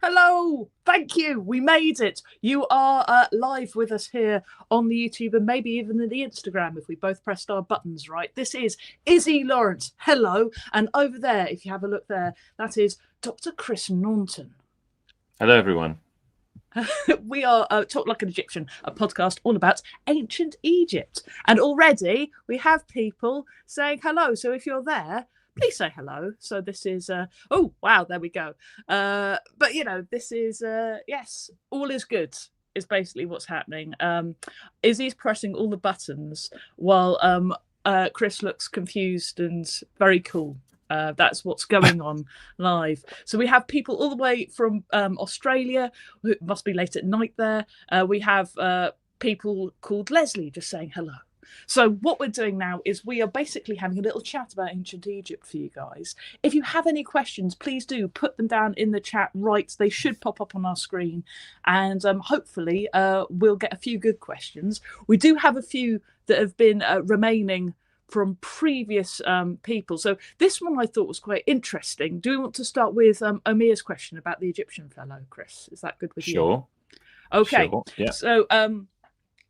Hello, thank you. We made it. You are live with us here on the YouTube and maybe even in the Instagram if we both pressed our buttons right. This is Izzy Lawrence. Hello. And over there, if you have a look there, that is Dr. Chris Naunton. Hello, everyone. We are Talk Like an Egyptian, a podcast all about ancient Egypt. And already we have people saying hello. So if you're there, please say hello. So this is oh wow, there we go. But this is yes, all is good is basically what's happening. Izzy's pressing all the buttons while Chris looks confused and very cool. That's what's going on live. So we have people all the way from Australia. It must be late at night there. We have people called Leslie just saying hello. So what we're doing now is we are basically having a little chat about ancient Egypt for you guys. If you have any questions, please do put them down in the chat right. They should pop up on our screen. And hopefully we'll get a few good questions. We do have a few that have been remaining from previous people. So this one I thought was quite interesting. Do we want to start with Omir's question about the Egyptian fellow, Chris? Is that good with you? Sure. Okay. Sure. Yeah. So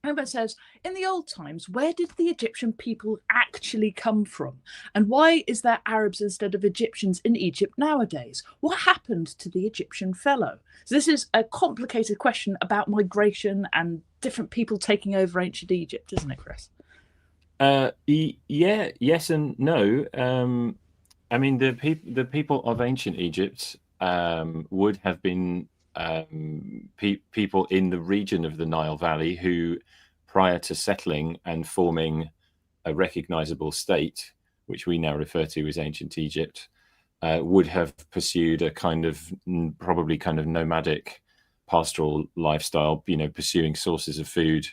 Homer says, in the old times, where did the Egyptian people actually come from? And why is there Arabs instead of Egyptians in Egypt nowadays? What happened to the Egyptian fellow? So this is a complicated question about migration and different people taking over ancient Egypt, isn't it, Chris? Yeah. Yes and no. I mean, the people of ancient Egypt would have been people in the region of the Nile Valley who, prior to settling and forming a recognizable state, which we now refer to as ancient Egypt, would have pursued a probably kind of nomadic pastoral lifestyle, pursuing sources of food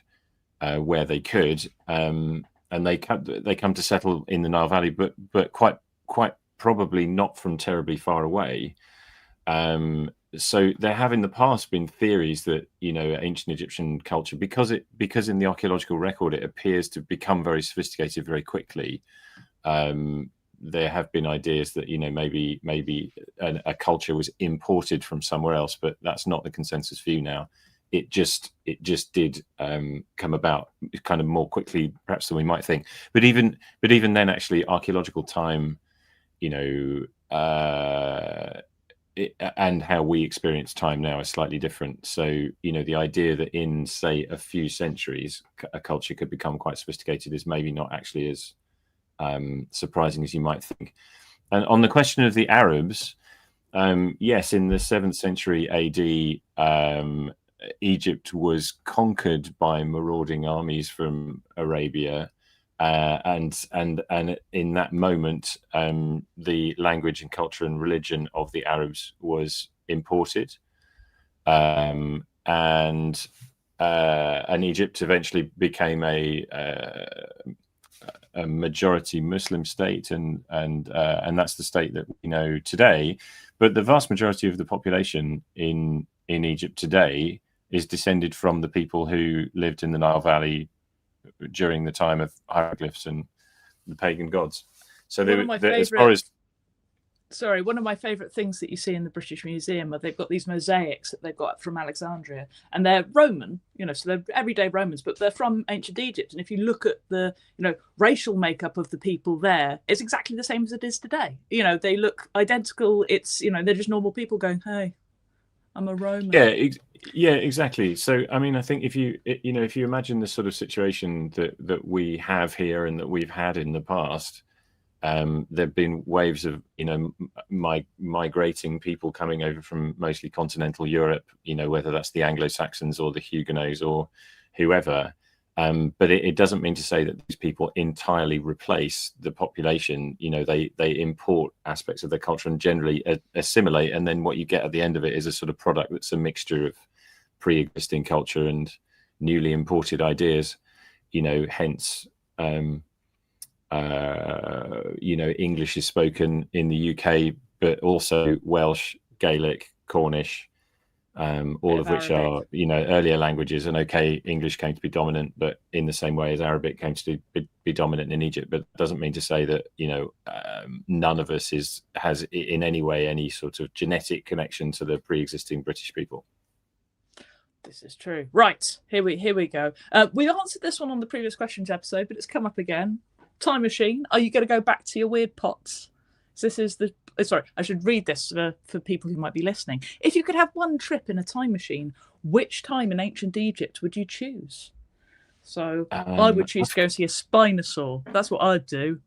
where they could. And they come to settle in the Nile Valley, but quite probably not from terribly far away. So there have in the past been theories that ancient Egyptian culture, because in the archaeological record it appears to become very sophisticated very quickly. There have been ideas that maybe a culture was imported from somewhere else, but that's not the consensus view now. It just did come about kind of more quickly perhaps than we might think. But even then, actually, archaeological time, and how we experience time now is slightly different. So the idea that in, say, a few centuries a culture could become quite sophisticated is maybe not actually as surprising as you might think. And on the question of the Arabs, yes, in the 7th century AD, Egypt was conquered by marauding armies from Arabia, and in that moment, the language and culture and religion of the Arabs was imported, and Egypt eventually became a majority Muslim state, and that's the state that we know today. But the vast majority of the population in Egypt today is descended from the people who lived in the Nile Valley during the time of hieroglyphs and the pagan gods. So as far as one of my favourite things that you see in the British Museum are they've got these mosaics that they've got from Alexandria, and they're Roman, so they're everyday Romans, but they're from ancient Egypt. And if you look at the, racial makeup of the people there, it's exactly the same as it is today. They look identical. It's, they're just normal people going, hey, I'm a Roman. Yeah, exactly. So, I mean, I think if you imagine the sort of situation that we have here and that we've had in the past, there've been waves of migrating people coming over from mostly continental Europe, whether that's the Anglo-Saxons or the Huguenots or whoever. But it doesn't mean to say that these people entirely replace the population. They import aspects of their culture and generally assimilate, and then what you get at the end of it is a sort of product that's a mixture of pre-existing culture and newly imported ideas. Hence English is spoken in the UK, but also Welsh, Gaelic, Cornish, all Bit of of which Arabic. are, earlier languages. And okay, English came to be dominant, but in the same way as Arabic came to be dominant in Egypt. But it doesn't mean to say that, none of us has in any way any sort of genetic connection to the pre-existing British people. This is true. Right, here we go. We answered this one on the previous questions episode, but it's come up again. Time machine. Are you going to go back to your weird pots? So this is the. Sorry, I should read this for people who might be listening. If you could have one trip in a time machine, which time in ancient Egypt would you choose? So I would choose to go see a Spinosaur. That's what I'd do.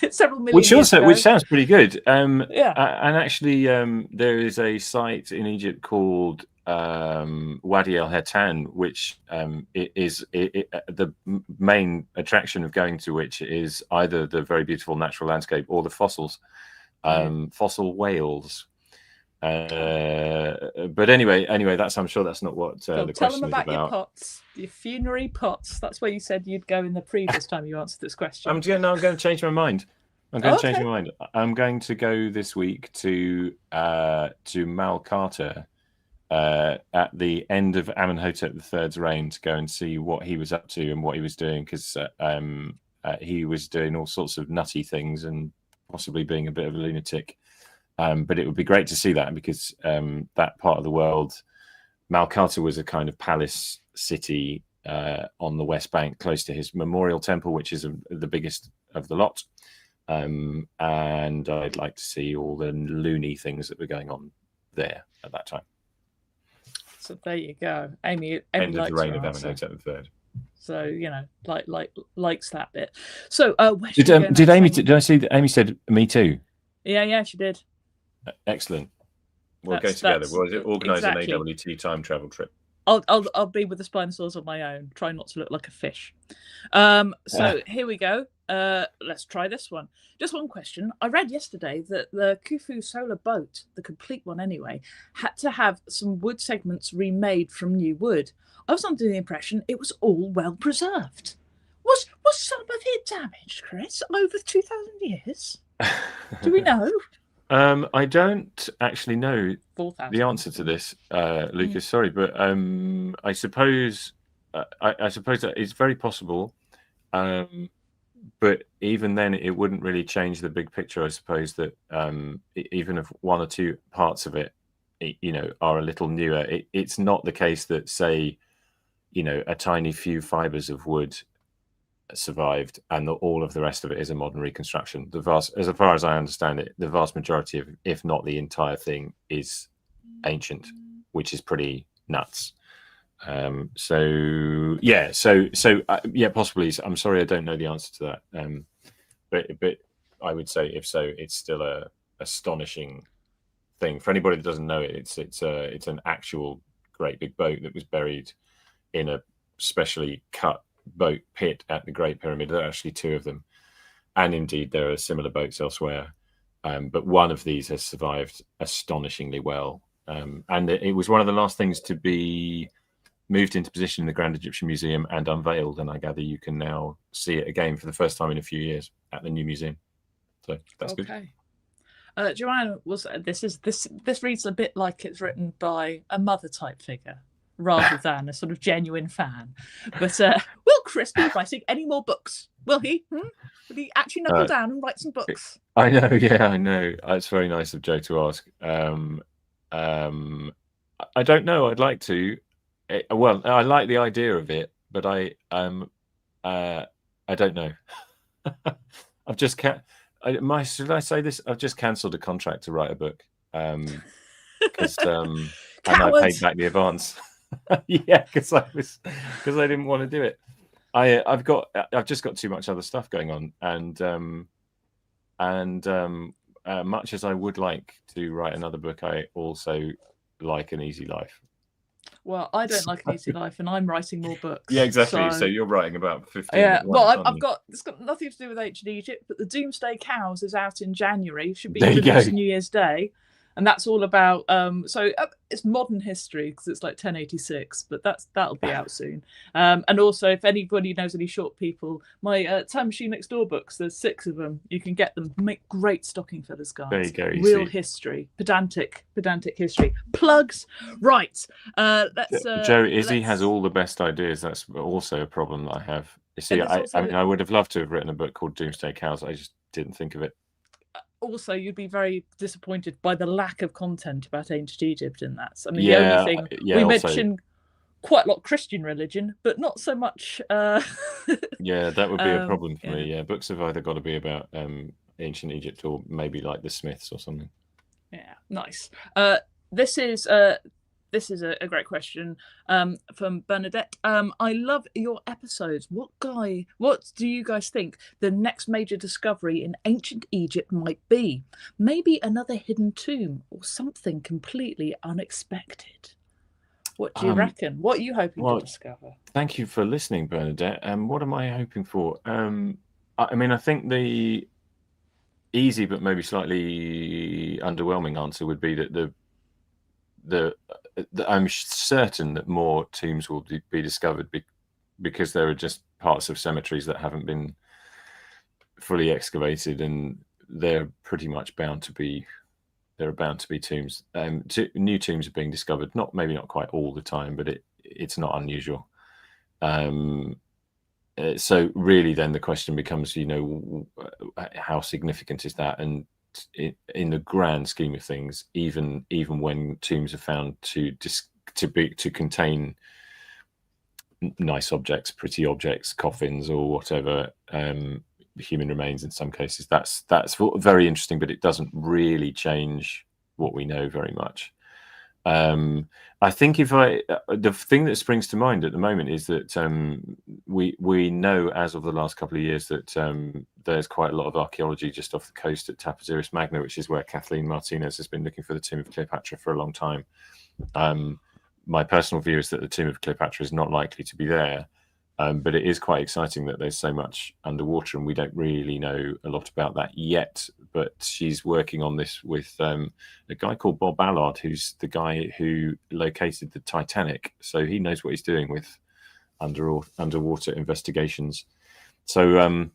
Several million years ago. Which sounds pretty good. Yeah. And actually, there is a site in Egypt called Wadi El Hetan, which is the main attraction of going to which is either the very beautiful natural landscape or the fossils, fossil whales. But anyway, I'm sure that's not what the question is about. Tell them about your pots, your funerary pots. That's where you said you'd go in the previous time you answered this question. I'm going to change my mind. I'm going to go this week to Malkata at the end of Amenhotep III's reign to go and see what he was up to and what he was doing, because he was doing all sorts of nutty things and possibly being a bit of a lunatic. But it would be great to see that, because that part of the world, Malkata was a kind of palace city on the West Bank, close to his memorial temple, which is the biggest of the lot. And I'd like to see all the loony things that were going on there at that time. So there you go, Amy. End of the reign of Amenhotep III. So likes that bit. So did Amy? Did I see that Amy said me too? Yeah, she did. Excellent. We'll go together. Was it organise an AWT time travel trip? I'll be with the Spinosaurs on my own. Try not to look like a fish. So here we go. Let's try this one. Just one question. I read yesterday that the Khufu solar boat, the complete one anyway, had to have some wood segments remade from new wood. I was under the impression it was all well preserved. Was some of it damaged, Chris, over 2,000 years? Do we know? I don't actually know the answer to this, Lucas. Sorry, but I suppose that it's very possible. But even then, it wouldn't really change the big picture. I suppose that even if one or two parts of it, are a little newer, it's not the case that, say, a tiny few fibers of wood survived and all of the rest of it is a modern reconstruction. As far as I understand it, the vast majority of, if not the entire thing, is ancient, which is pretty nuts. Possibly. I'm sorry, I don't know the answer to that. But I would say, if so, it's still a astonishing thing. For anybody that doesn't know it, it's an actual great big boat that was buried in a specially cut boat pit at the Great Pyramid. There are actually two of them, and indeed there are similar boats elsewhere. But one of these has survived astonishingly well, and it was one of the last things to be moved into position in the Grand Egyptian Museum and unveiled, and I gather you can now see it again for the first time in a few years at the new museum. So that's good. Joanne, this reads a bit like it's written by a mother type figure rather than a sort of genuine fan. But will Chris be writing any more books? Will he? Will he actually knuckle down and write some books? I know. It's very nice of Joe to ask. I don't know. I'd like to. Well, I like the idea of it, but I don't know. I've just should I say this? I've just cancelled a contract to write a book because and I paid back the advance. Yeah, because I didn't want to do it. I've just got too much other stuff going on, and much as I would like to write another book, I also like an easy life. Well, I don't like an easy life, and I'm writing more books. Yeah, exactly. So you're writing about 15. Yeah, well, it's got nothing to do with ancient Egypt, but the Doomsday Cows is out in January. Should be released New Year's Day. and that's all about it's modern history because it's like 1086, but that'll be out soon. And also, if anybody knows any short people, my Time Machine Next Door books, there's 6 of them. You can get them. Make great stocking feathers guides. There you go. Real history, pedantic history. Plugs, right? Izzy has all the best ideas. That's also a problem that I have. You see, I would have loved to have written a book called Doomsday Cows. I just didn't think of it. Also, you'd be very disappointed by the lack of content about ancient Egypt in that. I mean, the only thing we mention quite a lot Christian religion, but not so much. Yeah, that would be a problem for me. Yeah, books have either got to be about ancient Egypt or maybe like the Smiths or something. Yeah, nice. This is a great question from Bernadette. I love your episodes. What do you guys think the next major discovery in ancient Egypt might be? Maybe another hidden tomb or something completely unexpected. What do you reckon? What are you hoping to discover? Thank you for listening, Bernadette. What am I hoping for? I mean, I think the easy but maybe slightly underwhelming answer would be that I'm certain that more tombs will be discovered because there are just parts of cemeteries that haven't been fully excavated, and they're pretty much bound to be. There are bound to be tombs. New tombs are being discovered. Maybe not quite all the time, but it's not unusual. So really, then the question becomes, how significant is that? And in the grand scheme of things, even when tombs are found to contain nice objects, pretty objects, coffins or whatever, human remains in some cases, that's very interesting, but it doesn't really change what we know very much. I think the thing that springs to mind at the moment is that we know as of the last couple of years that there's quite a lot of archaeology just off the coast at Tapaziris Magna, which is where Kathleen Martinez has been looking for the tomb of Cleopatra for a long time. My personal view is that the tomb of Cleopatra is not likely to be there, but it is quite exciting that there's so much underwater, and we don't really know a lot about that yet. But she's working on this with a guy called Bob Ballard, who's the guy who located the Titanic. So he knows what he's doing with underwater investigations. So,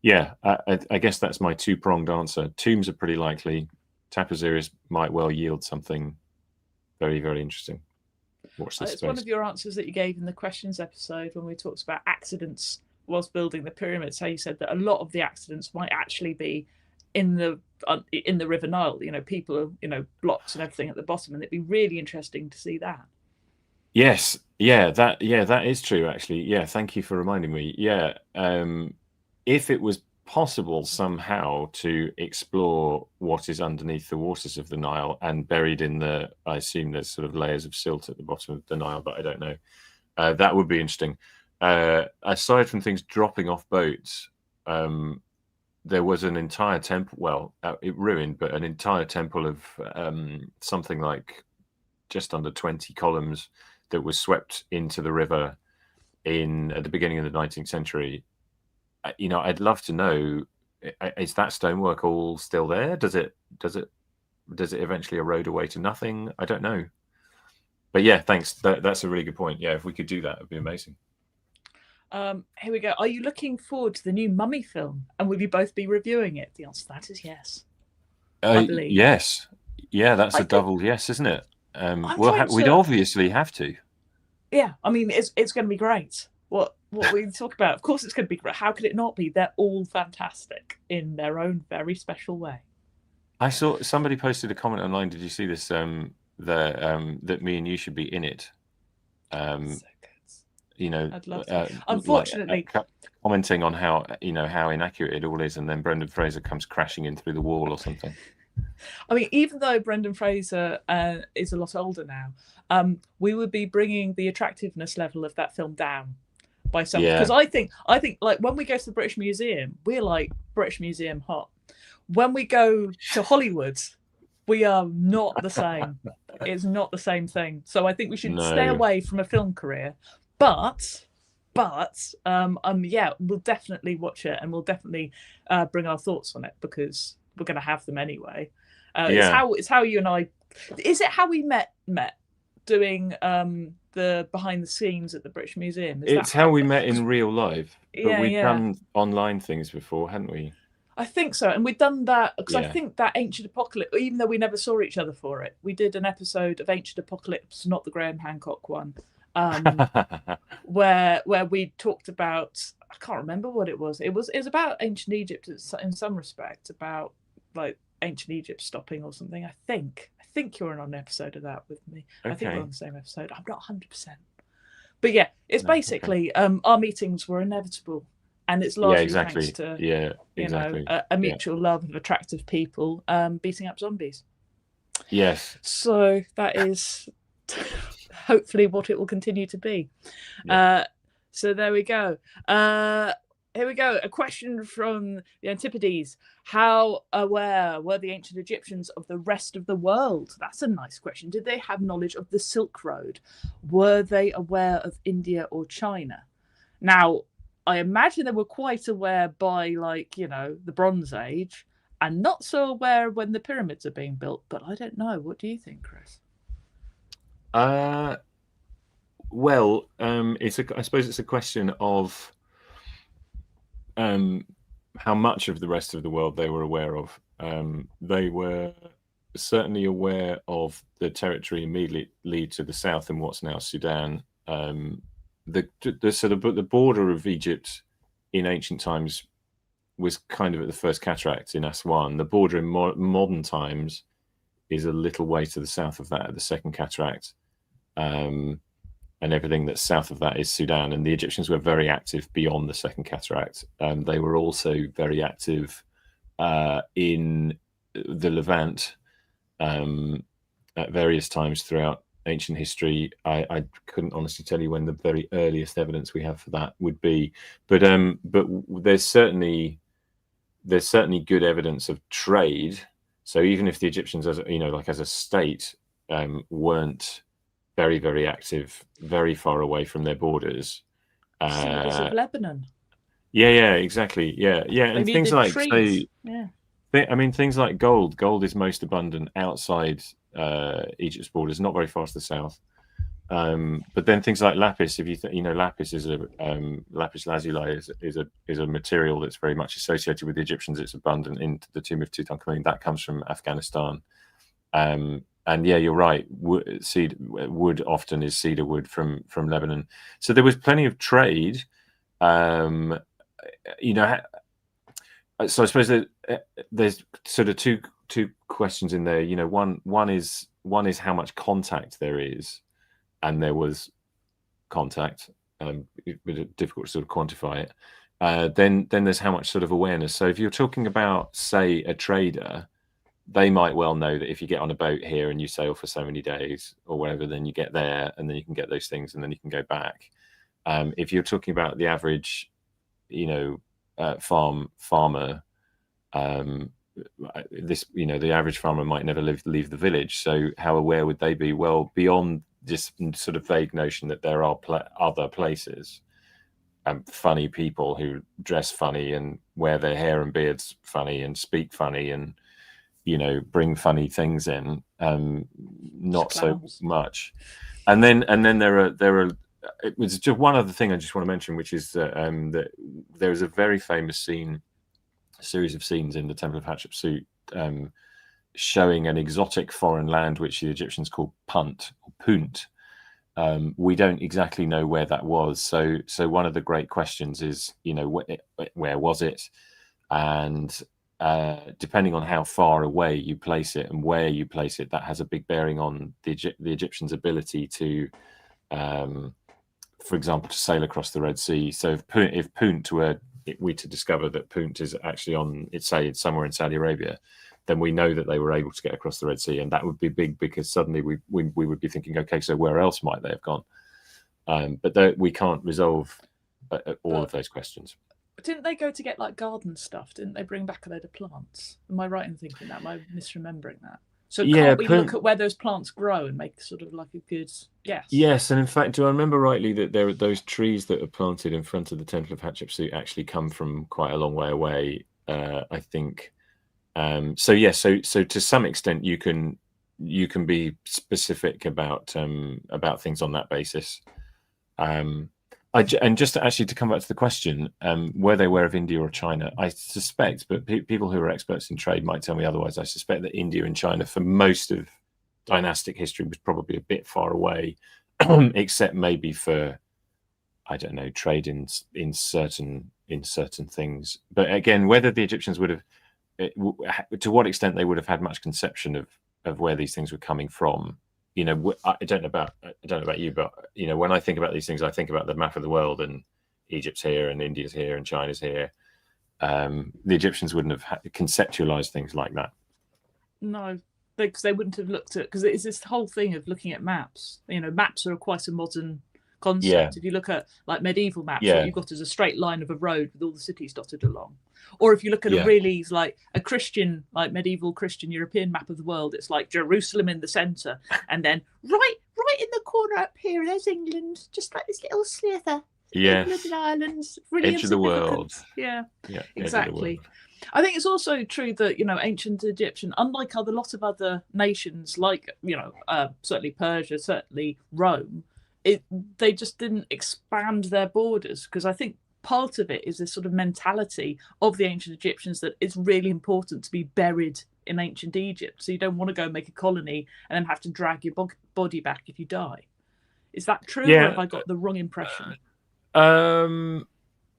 I guess that's my two-pronged answer. Tombs are pretty likely. Tapaziris might well yield something very, very interesting. Watch this It's space. one of your answers that you gave in the questions episode when we talked about accidents whilst building the pyramids. How you said that a lot of the accidents might actually be in the River Nile. People, blocks and everything at the bottom, and it'd be really interesting to see that. Yes, that is true. Actually, thank you for reminding me. If it was possible somehow to explore what is underneath the waters of the Nile and buried I assume there's sort of layers of silt at the bottom of the Nile, but I don't know. That would be interesting. Aside from things dropping off boats, there was an entire temple. Well, it ruined, but an entire temple of something like just under 20 columns that was swept into the river at the beginning of the 19th century. I'd love to know, is that stonework all still there? Does it eventually erode away to nothing? I don't know. But yeah, thanks. That's a really good point. Yeah, if we could do that, it'd be amazing. Here we go. Are you looking forward to the new Mummy film? And will you both be reviewing it? The answer to that is yes. I believe. Yes. Yeah, that's a double yes, isn't it? We'd obviously have to. Yeah, I mean, it's going to be great. What we talk about, of course, it's going to be great. How could it not be? They're all fantastic in their own very special way. I saw somebody posted a comment online. Did you see this? That me and you should be in it. So good. I'd love to. Unfortunately, commenting on how inaccurate it all is, and then Brendan Fraser comes crashing in through the wall or something. I mean, even though Brendan Fraser is a lot older now, we would be bringing the attractiveness level of that film down by some. Because I think like when we go to the British Museum, we're like British Museum hot. When we go to Hollywood, we are not the same. It's not the same thing. So I think we should stay away from a film career. But we'll definitely watch it, and we'll definitely bring our thoughts on it because we're going to have them anyway. Yeah. It's how you and I. Is it how we met doing the behind the scenes at the British Museum? Is that It's how we met in real life, but Yeah, we'd yeah. done online things before, hadn't we? I think so, and we've done that because I Yeah. think that Ancient Apocalypse, even though we never saw each other for it, we did an episode of Ancient Apocalypse, not the Graham Hancock one, where we talked about, I can't remember what it was. It was about ancient Egypt in some respect, about like ancient Egypt stopping or something. I think you're on an episode of that with me. I think we're Okay. on the same episode. I'm not 100%, but yeah, it's No, okay. basically our meetings were inevitable, and it's Yeah, largely thanks exactly. to Yeah, exactly. a Yeah. mutual love of attractive people beating up zombies. Yes. So that is hopefully what it will continue to be. Yeah. So there we go. Here we go. A question from the Antipodes. How aware were the ancient Egyptians of the rest of the world? That's a nice question. Did they have knowledge of the Silk Road? Were they aware of India or China? Now, I imagine they were quite aware by, like, the Bronze Age, and not so aware when the pyramids are being built, but I don't know. What do you think, Chris? Well, I suppose it's a question of how much of the rest of the world they were aware of. They were certainly aware of the territory immediately to the south in what's now Sudan. The border of Egypt in ancient times was kind of at the first cataract in Aswan. The border in modern times is a little way to the south of that at the second cataract. And everything that's south of that is Sudan. And the Egyptians were very active beyond the second cataract. They were also very active in the Levant at various times throughout ancient history. I couldn't honestly tell you when the very earliest evidence we have for that would be, but there's certainly good evidence of trade. So even if the Egyptians, as a state, weren't very, very active, very far away from their borders. Cedars of Lebanon. Yeah, exactly. Yeah, They and things needed like, trees. say, Yeah. things like gold. Gold is most abundant outside Egypt's borders, not very far to the south. But then things like lapis, if lapis is lapis lazuli is a material that's very much associated with the Egyptians. It's abundant in the tomb of Tutankhamun. That comes from Afghanistan. And yeah, you're right. Wood often is cedar wood from Lebanon. So there was plenty of trade. So I suppose that there's sort of two questions in there. One is how much contact there is, and there was contact. It's difficult to sort of quantify it. Then there's how much sort of awareness. So if you're talking about, say, a trader, they might well know that if you get on a boat here and you sail for so many days or whatever, then you get there and then you can get those things and then you can go back. If you're talking about the average, farmer, the average farmer might never leave the village. So how aware would they be? Well, beyond this sort of vague notion that there are other places, funny people who dress funny and wear their hair and beards funny and speak funny and bring funny things in, not so much. And then there are it was just one other thing I just want to mention, which is that there is a very famous series of scenes in the Temple of Hatshepsut showing an exotic foreign land which the Egyptians call Punt or Punt. We don't exactly know where that was. So one of the great questions is, where was it? And depending on how far away you place it and where you place it, that has a big bearing on the Egyptians' ability to, for example, to sail across the Red Sea. So if Punt were to discover that Punt is actually it's somewhere in Saudi Arabia, then we know that they were able to get across the Red Sea, and that would be big because suddenly we would be thinking, okay, so where else might they have gone? But we can't resolve all of those questions. Didn't they go to get like garden stuff? Didn't they bring back a load of plants? Am I right in thinking that? Am I misremembering that? So can't we look at where those plants grow and make sort of like a good guess? Yes, and in fact, do I remember rightly that there are those trees that are planted in front of the Temple of Hatshepsut actually come from quite a long way away? I think So yeah, so to some extent you can be specific about things on that basis. And just actually to come back to the question, were they aware of India or China? I suspect, but people who are experts in trade might tell me otherwise. I suspect that India and China, for most of dynastic history, was probably a bit far away, except maybe for, I don't know, trade in certain things. But again, whether the Egyptians would have, to what extent they would have had much conception of where these things were coming from. I don't know about you, but when I think about these things, I think about the map of the world, and Egypt's here, and India's here, and China's here. The Egyptians wouldn't have conceptualized things like that. No, because they wouldn't have looked at, because it's this whole thing of looking at maps. Maps are quite a modern concept. Yeah. If you look at like medieval maps, Yeah. what you've got is a straight line of a road with all the cities dotted along. Or if you look at Yeah. a really like a Christian, like medieval Christian European map of the world, it's like Jerusalem in the center, and then right in the corner up here, there's England, just like this little slither. Yeah. England and Ireland's really Edge of the world. Yeah, Yeah, exactly. I think it's also true that ancient Egyptian, unlike a lot of other nations, like certainly Persia, certainly Rome, they just didn't expand their borders, because I think part of it is this sort of mentality of the ancient Egyptians that it's really important to be buried in ancient Egypt. So you don't want to go make a colony and then have to drag your body back if you die. Is that true, or have I got the wrong impression? I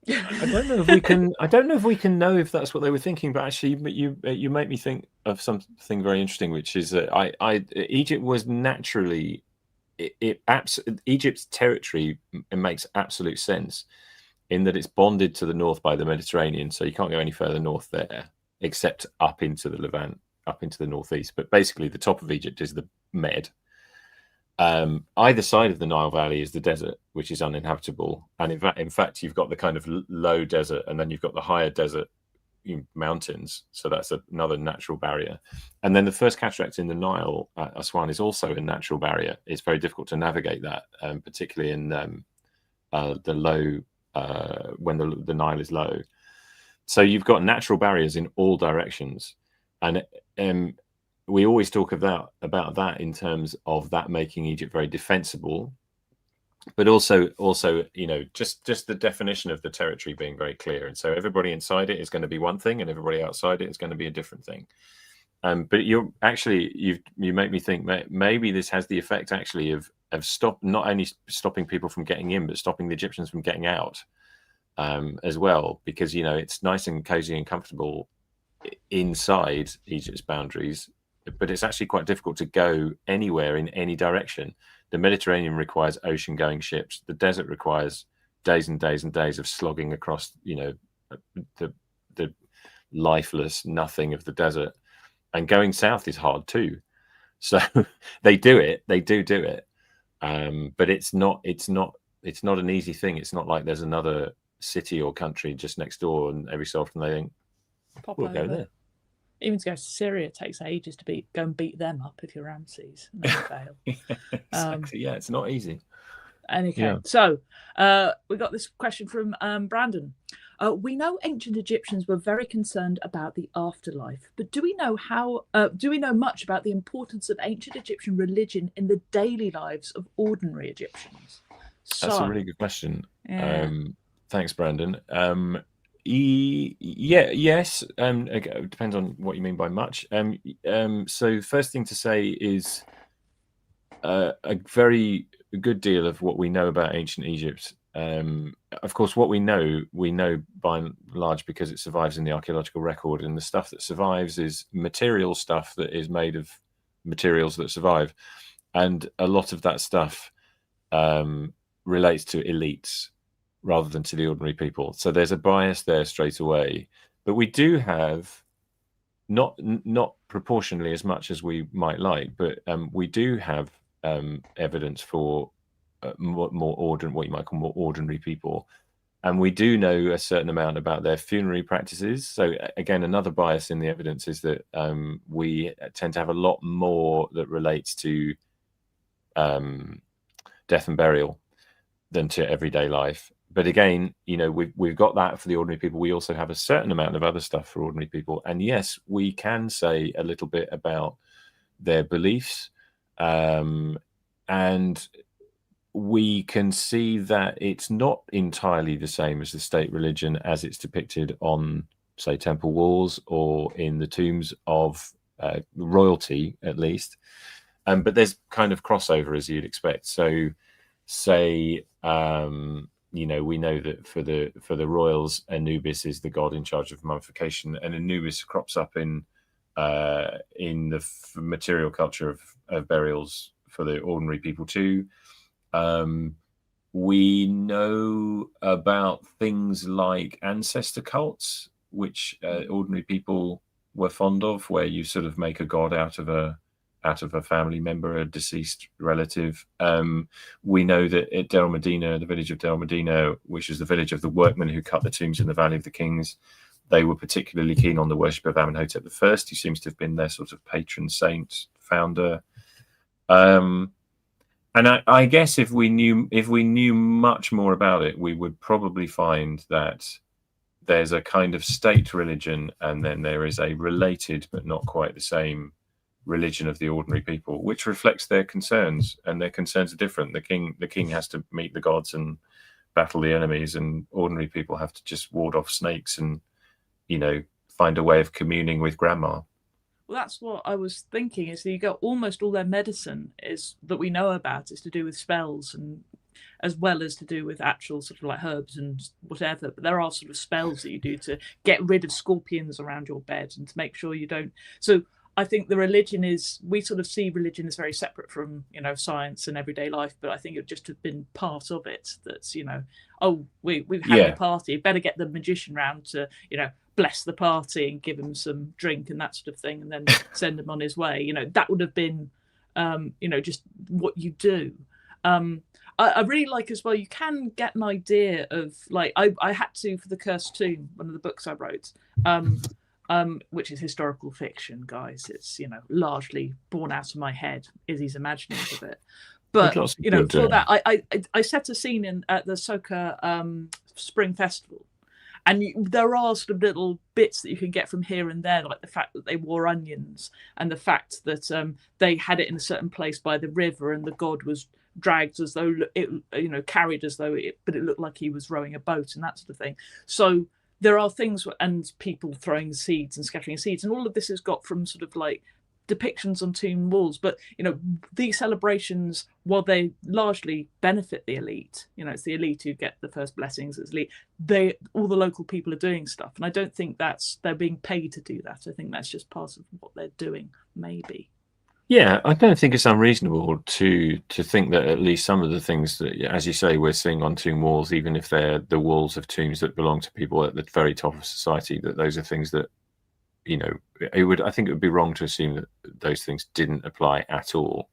don't know if we can. I don't know if we can know if that's what they were thinking. But actually, you make me think of something very interesting, which is that Egypt was naturally Egypt's territory. It makes absolute sense in that it's bonded to the north by the Mediterranean, so you can't go any further north there, except up into the Levant, up into the northeast. But basically, the top of Egypt is the Med. Either side of the Nile Valley is the desert, which is uninhabitable, and in fact, you've got the kind of low desert, and then you've got the higher desert mountains. So that's another natural barrier. And then the first cataract in the Nile at Aswan is also a natural barrier. It's very difficult to navigate that, particularly in the low when the Nile is low. So you've got natural barriers in all directions, and we always talk about that in terms of that making Egypt very defensible, but also just the definition of the territory being very clear. And so everybody inside it is going to be one thing, and everybody outside it is going to be a different thing. But you make me think maybe this has the effect actually of not only stopping people from getting in, but stopping the Egyptians from getting out as well, because it's nice and cozy and comfortable inside Egypt's boundaries, but it's actually quite difficult to go anywhere in any direction. The Mediterranean requires ocean-going ships. The desert requires days and days and days of slogging across, the lifeless nothing of the desert. And going south is hard too. So they do it. They do it. But it's not an easy thing. It's not like there's another city or country just next door, and every so often they think, we'll go there. Even to go to Syria takes ages to go and beat them up if you're Ramses and then fail. Exactly. Yeah, it's not easy. Okay, so we got this question from Brandon. We know ancient Egyptians were very concerned about the afterlife, but do we know much about the importance of ancient Egyptian religion in the daily lives of ordinary Egyptians? That's a really good question. Yeah. Thanks, Brandon. Yes. It depends on what you mean by much. So first thing to say is a very good deal of what we know about ancient Egypt. Of course, what we know by and large because it survives in the archaeological record, and the stuff that survives is material stuff that is made of materials that survive, and a lot of that stuff relates to elites rather than to the ordinary people. So there's a bias there straight away. But we do have, not proportionally as much as we might like, but we do have evidence for what you might call more ordinary people. And we do know a certain amount about their funerary practices. So again, another bias in the evidence is that we tend to have a lot more that relates to death and burial than to everyday life. but again, we've got that for the ordinary people. We also have a certain amount of other stuff for ordinary people, and yes, we can say a little bit about their beliefs, and we can see that it's not entirely the same as the state religion as it's depicted on, say, temple walls or in the tombs of royalty, at least. But there's kind of crossover, as you'd expect. So, say, we know that for the royals, Anubis is the god in charge of mummification, and Anubis crops up in the material culture of burials for the ordinary people too. We know about things like ancestor cults, which ordinary people were fond of, where you sort of make a god out of a family member, a deceased relative. We know that at Del Medina, the village of Del Medina, which is the village of the workmen who cut the tombs in the Valley of the Kings, they were particularly keen on the worship of Amenhotep I, who seems to have been their sort of patron saint, founder. And I guess if we knew much more about it, we would probably find that there's a kind of state religion, and then there is a related but not quite the same religion of the ordinary people, which reflects their concerns, and their concerns are different. The king has to meet the gods and battle the enemies, and ordinary people have to just ward off snakes and find a way of communing with grandma. Well, that's what I was thinking, is that you got almost all their medicine is that we know about is to do with spells, and as well as to do with actual sort of like herbs and whatever. But there are sort of spells that you do to get rid of scorpions around your bed and to make sure you don't. So I think the religion is, we sort of see religion as very separate from, science and everyday life, but I think it would just have been part of it. That's, we've had a party, better get the magician round to, bless the party and give him some drink and that sort of thing, and then send him on his way. That would have been, just what you do. I really like as well, you can get an idea of, like, I had to, for The Cursed Tomb, one of the books I wrote, which is historical fiction, guys. It's, largely born out of my head, Izzy's imaginings of it. But, for that, I set a scene at the Soka Spring Festival. And there are sort of little bits that you can get from here and there, like the fact that they wore onions, and the fact that they had it in a certain place by the river, and the god was dragged as though it, carried as though but it looked like he was rowing a boat and that sort of thing. So there are things, and people throwing seeds and scattering seeds, and all of this is got from sort of like depictions on tomb walls. But these celebrations, while they largely benefit the elite, it's the elite who get the first blessings, it's elite, all the local people are doing stuff, and I don't think they're being paid to do that. I think that's just part of what they're doing, maybe. Yeah, I don't think it's unreasonable to think that at least some of the things that, as you say, we're seeing on tomb walls, even if they're the walls of tombs that belong to people at the very top of society, that those are things that, I think it would be wrong to assume that those things didn't apply at all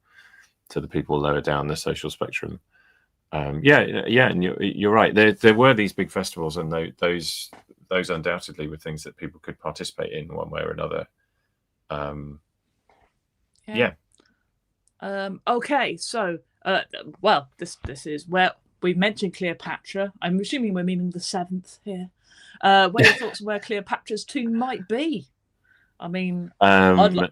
to the people lower down the social spectrum. And you're right. There were these big festivals, and those undoubtedly were things that people could participate in one way or another. Okay, so this is where we mentioned Cleopatra. I'm assuming we're meaning the 7th here. What are your thoughts on where Cleopatra's tomb might be? I mean, I'm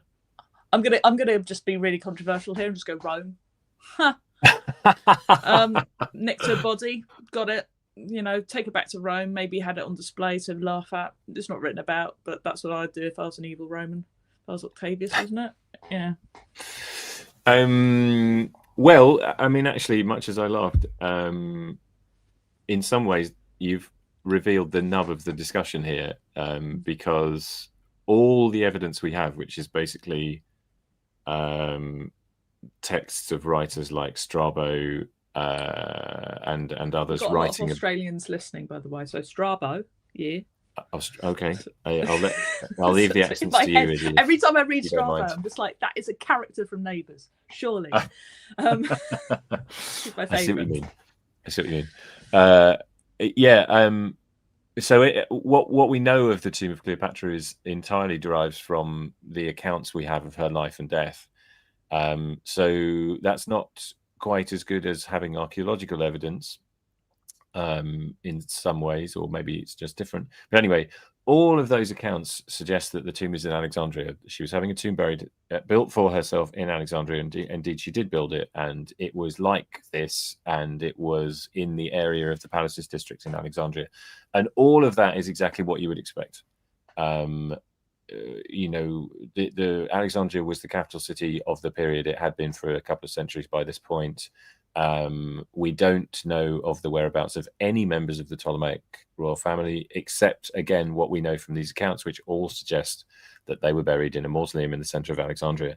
gonna just be really controversial here and just go Rome. Nicked her body, got it. Take it back to Rome. Maybe had it on display to laugh at. It's not written about, but that's what I'd do if I was an evil Roman. If I was Octavius, wasn't it? Yeah. Well, I mean, actually, much as I laughed, in some ways, you've revealed the nub of the discussion here, because all the evidence we have, which is basically texts of writers like Strabo and others got writing. A lot of Australians listening, by the way. So Strabo, yeah. Okay, I'll leave the accents to you. Izzy, every time I read Strabo, I'm just like, that is a character from Neighbours, surely. My I see what you mean. So what we know of the tomb of Cleopatra is entirely derives from the accounts we have of her life and death. So that's not quite as good as having archaeological evidence. in some ways, or maybe it's just different. But anyway, all of those accounts suggest that the tomb is in Alexandria. She was having a tomb built for herself in Alexandria. Indeed, she did build it, and it was like this, and it was in the area of the Palaces district in Alexandria. And all of that is exactly what you would expect. The Alexandria was the capital city of the period. It had been for a couple of centuries by this point. We don't know of the whereabouts of any members of the Ptolemaic royal family, except, again, what we know from these accounts, which all suggest that they were buried in a mausoleum in the center of Alexandria.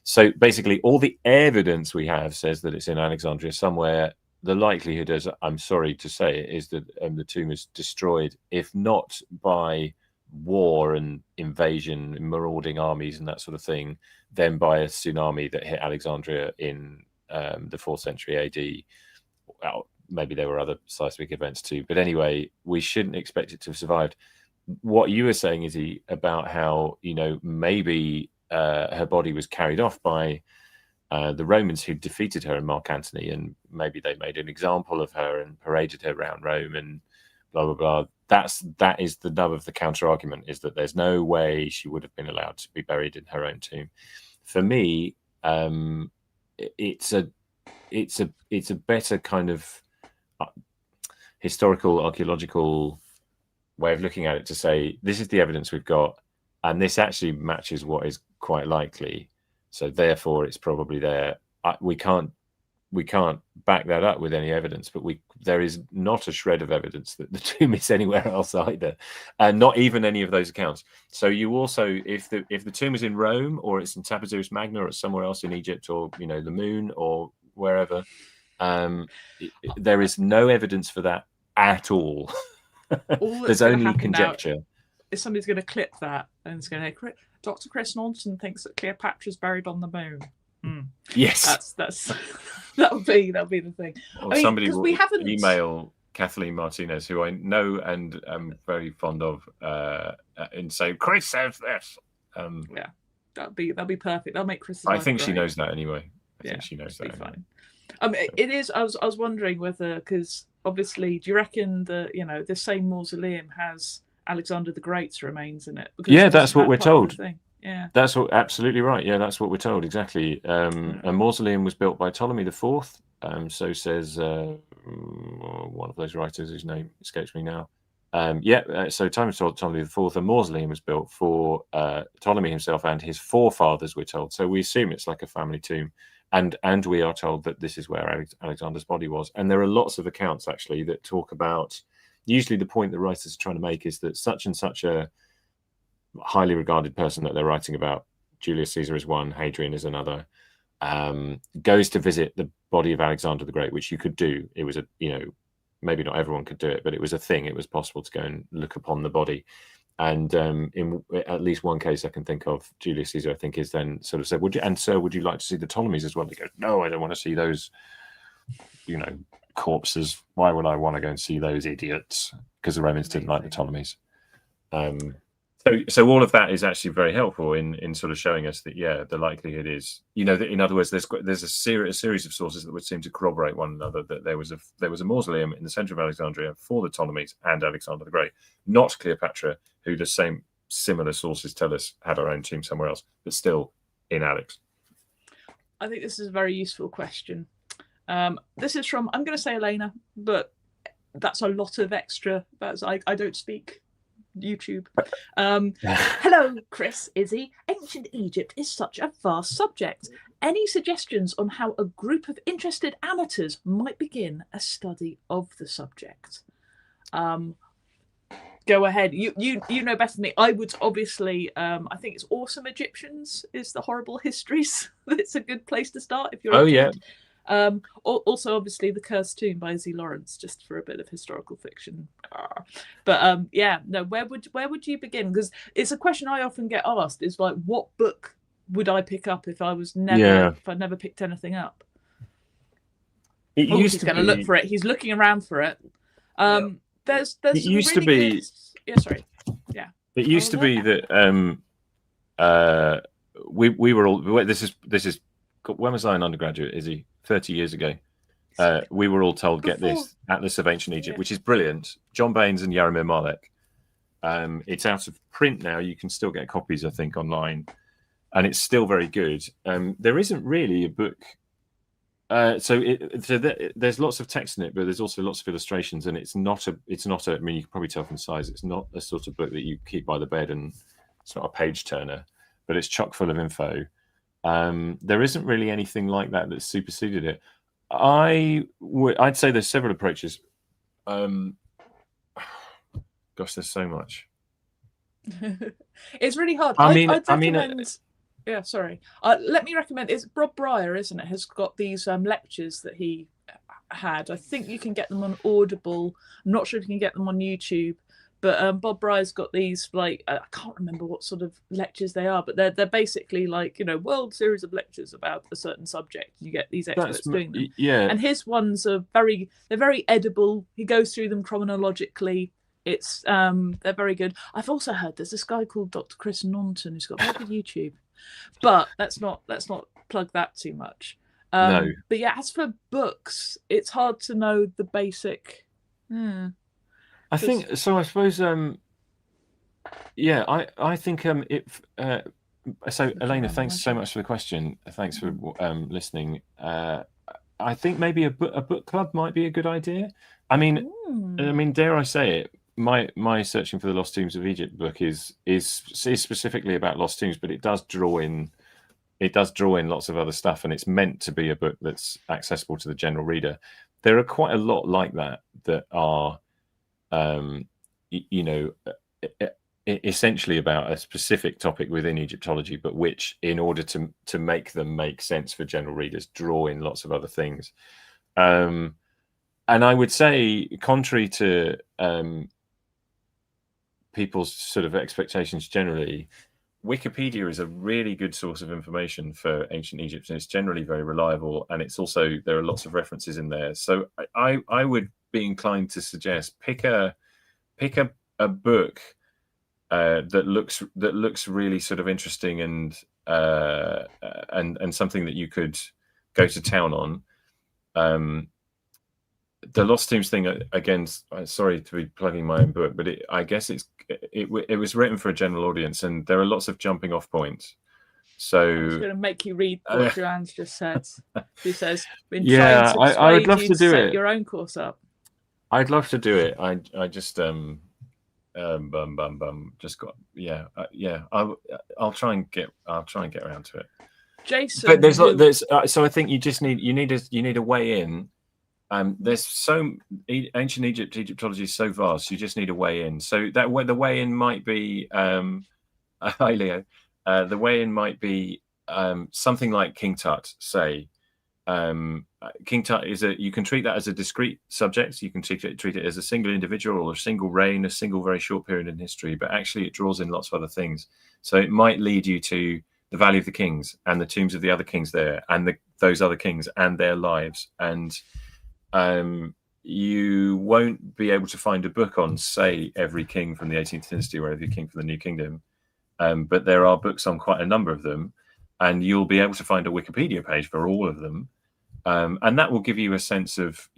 So basically, all the evidence we have says that it's in Alexandria somewhere. The likelihood, as I'm sorry to say, is that the tomb is destroyed, if not by war and invasion and marauding armies and that sort of thing, then by a tsunami that hit Alexandria in the 4th century AD. Well, maybe there were other seismic events too, but anyway, we shouldn't expect it to have survived. What you were saying, Izzy, about how maybe her body was carried off by the Romans who defeated her and Mark Antony, and maybe they made an example of her and paraded her around Rome and blah blah blah. That is the nub of the counter argument, is that there's no way she would have been allowed to be buried in her own tomb. For me, it's a better kind of historical archaeological way of looking at it to say this is the evidence we've got, and this actually matches what is quite likely. So therefore, it's probably there. We can't back that up with any evidence, but there is not a shred of evidence that the tomb is anywhere else either, and not even any of those accounts. So you also, if the tomb is in Rome, or it's in Tapazuris Magna, or it's somewhere else in Egypt, or the moon, or wherever, there is no evidence for that at all. There's only conjecture. Is somebody's going to clip that and it's going to say, Dr. Chris Naunton thinks that Cleopatra's buried on the moon. Yes, that'll be the thing. Or somebody will email Kathleen Martinez, who I know and am very fond of, and say Chris says this. Yeah, that'll be perfect. That'll make Chris. I think she knows that anyway. I think she knows that. Fine. It is. I was wondering whether, because obviously, do you reckon that the same mausoleum has Alexander the Great's remains in it? Yeah, that's what we're told. Yeah, that's absolutely right. Yeah, that's what we're told exactly. A mausoleum was built by Ptolemy IV. So says one of those writers whose name escapes me now. So Ptolemy IV, a mausoleum was built for Ptolemy himself and his forefathers, we're told. So we assume it's like a family tomb. And we are told that this is where Alexander's body was. And there are lots of accounts, actually, that talk about, usually the point the writers are trying to make is that such and such a highly regarded person that they're writing about, Julius Caesar is one, Hadrian is another, goes to visit the body of Alexander the Great, which you could do. It was maybe not everyone could do it, but it was a thing. It was possible to go and look upon the body. And in at least one case I can think of, Julius Caesar, I think, is then sort of said, would you like to see the Ptolemies as well? He goes, no, I don't want to see those, corpses. Why would I want to go and see those idiots? Because the Romans didn't like the Ptolemies. So all of that is actually very helpful in sort of showing us that, the likelihood is, that in other words, there's a series of sources that would seem to corroborate one another, that there was a mausoleum in the center of Alexandria for the Ptolemies and Alexander the Great, not Cleopatra, who the same similar sources tell us had her own tomb somewhere else, but still in Alex. I think this is a very useful question. This is from, I'm going to say Elena, but that's a lot of extra. I don't speak YouTube. Hello, Chris, Izzy. Ancient Egypt is such a vast subject. Any suggestions on how a group of interested amateurs might begin a study of the subject? Go ahead. You know better than me. I would obviously. I think it's Awesome Egyptians is the Horrible Histories. It's a good place to start if you're. Also, obviously, The Cursed Tomb by Z. Lawrence, just for a bit of historical fiction. But where would you begin? Because it's a question I often get asked. Is like, what book would I pick up if I'd never picked anything up? He's going to look for it. He's looking around for it. There's it used to be. Sorry. Yeah. It used to be that we were all. This is when was I an undergraduate? Izzy? 30 years ago. we were all told, get Before- this, Atlas of Ancient Egypt, Yeah. which is brilliant. John Baines and Jaromir Malek. It's out of print now. You can still get copies, I think, online, and it's still very good. There isn't really a book. There's lots of text in it, but there's also lots of illustrations, and it's not a. I mean, you can probably tell from the size. It's not a sort of book that you keep by the bed, and it's not a page turner, but it's chock full of info. There isn't really anything like that that's superseded it. I'd say there's several approaches. Gosh, there's so much. It's really hard. I'd recommend. Yeah, sorry. Let me recommend. It's Bob Bryer, isn't it? Has got these lectures that he had. I think you can get them on Audible. I'm not sure if you can get them on YouTube. But Bob Bryer's got these, like, I can't remember what sort of lectures they are, but they're basically like, world series of lectures about a certain subject. You get these experts doing them. Yeah. And his ones are they're very edible. He goes through them chronologically. It's they're very good. I've also heard there's this guy called Dr. Chris Naunton who's got a very good YouTube. But let's not plug that too much. No. But yeah, as for books, it's hard to know the basic. I think so. I suppose. Yeah, I think if so, Elena, thanks so much for the question. Thanks for listening. I think maybe a book club might be a good idea. I mean, dare I say it? My Searching for the Lost Tombs of Egypt book is specifically about lost tombs, but it does draw in lots of other stuff, and it's meant to be a book that's accessible to the general reader. There are quite a lot like that are essentially about a specific topic within Egyptology, but which, in order to make them make sense for general readers, draw in lots of other things. And I would say, contrary to people's sort of expectations generally, Wikipedia is a really good source of information for ancient Egypt, and it's generally very reliable, and it's also, there are lots of references in there. So I would be inclined to suggest pick a book that looks really sort of interesting and something that you could go to town on. The Lost Tombs thing, again, sorry to be plugging my own book, but I guess it was written for a general audience, and there are lots of jumping off points. So I'm just going to make you read what Joanne's just said. She says, "Been yeah, trying to I would love to do set it. Your own course up." I'd love to do it. I just just got I'll try and get around to it. Jason, but there's so I think you need a way in. There's so ancient Egyptology is so vast. You just need a way in. So the way in might be hi Leo. The way in might be something like King Tut, say. King Tut you can treat that as a discrete subject. You can treat it as a single individual or a single reign, a single very short period in history, but actually it draws in lots of other things. So it might lead you to the Valley of the Kings and the tombs of the other kings there, and those other kings and their lives. And you won't be able to find a book on, say, every king from the 18th dynasty or every king from the New Kingdom, but there are books on quite a number of them, and you'll be able to find a Wikipedia page for all of them. And that will give you a sense of,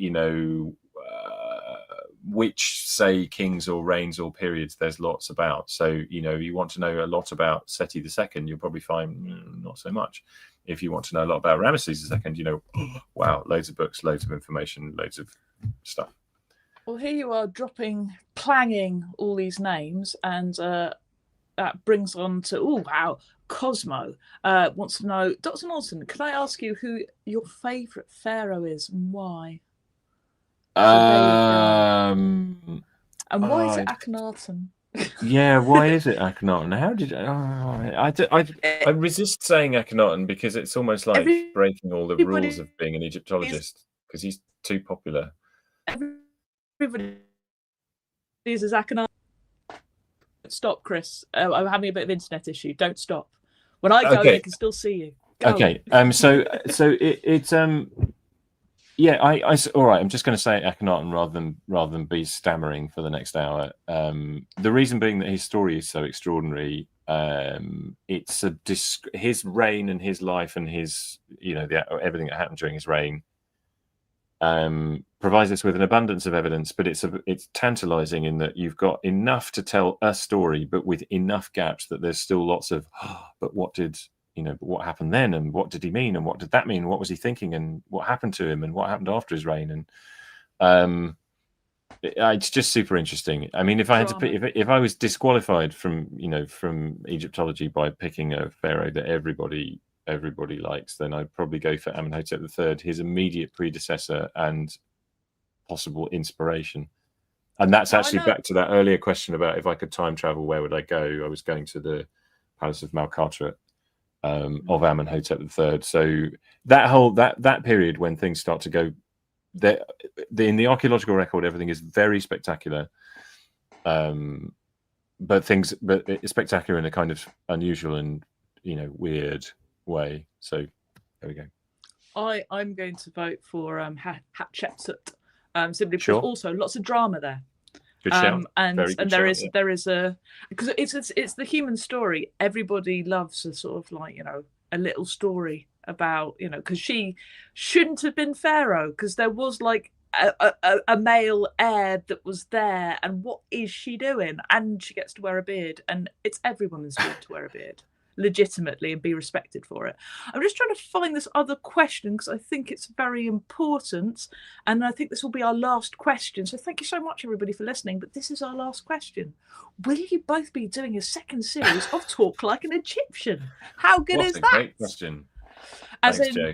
which, say, kings or reigns or periods there's lots about. So, you want to know a lot about Seti II, you'll probably find not so much. If you want to know a lot about Ramesses II, wow, loads of books, loads of information, loads of stuff. Well, here you are clanging all these names, and that brings on to, Cosmo wants to know, Dr. Norton, can I ask you who your favourite pharaoh is and why? And why is it Akhenaten? Yeah, why is it Akhenaten? How did I resist saying Akhenaten because it's almost like breaking all the rules of being an Egyptologist because he's too popular. Everybody uses Akhenaten. Stop, Chris. I'm having a bit of internet issue. Don't stop. When I go, they can still see you. Go. Okay. So it's yeah. All right. I'm just going to say Akhenaten rather than be stammering for the next hour. The reason being that his story is so extraordinary. It's his reign and his life and his everything that happened during his reign provides us with an abundance of evidence, but it's tantalizing in that you've got enough to tell a story, but with enough gaps that there's still lots of, but what happened then, and what did he mean, and what did that mean, what was he thinking, and what happened to him, and what happened after his reign, and it's just super interesting. I mean, if I had to pick, if I was disqualified from Egyptology by picking a pharaoh that everybody likes, then I'd probably go for Amenhotep III, his immediate predecessor and possible inspiration. And that's actually back to that earlier question about if I could time travel, where would I go? I was going to the Palace of Malkatra of Amenhotep III. So that period when things start to go, in the archaeological record, everything is very spectacular, but it's spectacular in a kind of unusual and weird way. So there we go. I'm going to vote for Hatshepsut, simply because also lots of drama there. Good shout. And there is a, because it's the human story. Everybody loves a sort of like a little story about because she shouldn't have been pharaoh, because there was like a male heir that was there, and what is she doing? And she gets to wear a beard, and it's everyone's right to wear a beard legitimately and be respected for it. I'm just trying to find this other question because I think it's very important, and I think this will be our last question. So thank you so much everybody for listening, but this is our last question. Will you both be doing a second series of Talk Like an Egyptian? How good is that? Great question. Thanks, Joe.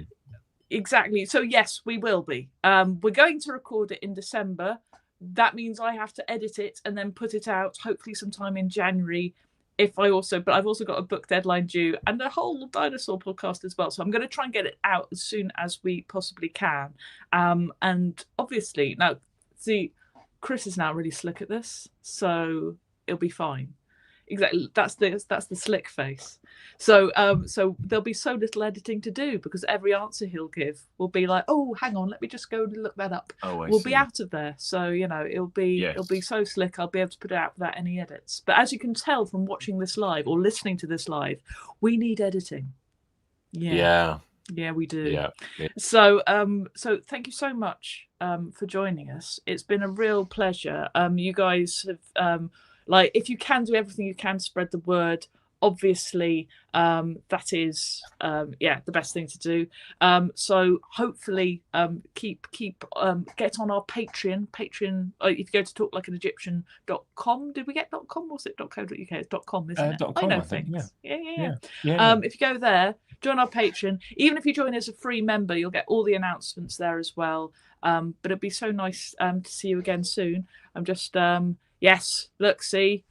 Exactly. So yes, we will be. We're going to record it in December. That means I have to edit it and then put it out hopefully sometime in January. But I've also got a book deadline due and a whole dinosaur podcast as well. So I'm going to try and get it out as soon as we possibly can. And obviously now, see, Chris is now really slick at this, so it'll be fine. Exactly, that's the slick face. So there'll be so little editing to do, because every answer he'll give will be like, oh, hang on, let me just go look that up. We'll be out of there. So it'll be so slick. I'll be able to put it out without any edits. But as you can tell from watching this live or listening to this live, we need editing. Yeah, we do. Yeah. So thank you so much for joining us. It's been a real pleasure. You guys have like, if you can do everything you can to spread the word, obviously that is the best thing to do. So hopefully get on our Patreon. If you go to talklikeanegyptian.com, did we get .com? Was it .co.uk? It's .com, isn't it? .com, I know think, things. Yeah. If you go there, join our Patreon. Even if you join as a free member, you'll get all the announcements there as well. But it'd be so nice to see you again soon. I'm just yes, look, see,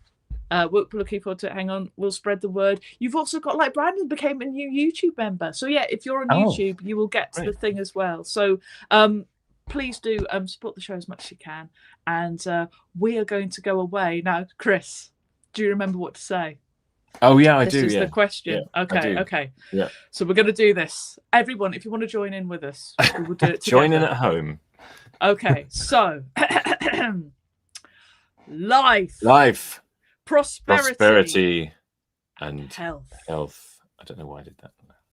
we're looking forward to it. Hang on, we'll spread the word. You've also got, like, Brandon became a new YouTube member. So yeah, if you're on YouTube, you will get to the thing as well. So please do support the show as much as you can. And we are going to go away now. Chris, do you remember what to say? Oh yeah, I do. This is the question. Yeah, okay. Yeah. So we're going to do this. Everyone, if you want to join in with us, we will do it together. Join in at home. Okay, so life, prosperity, and health. I don't know why I did that.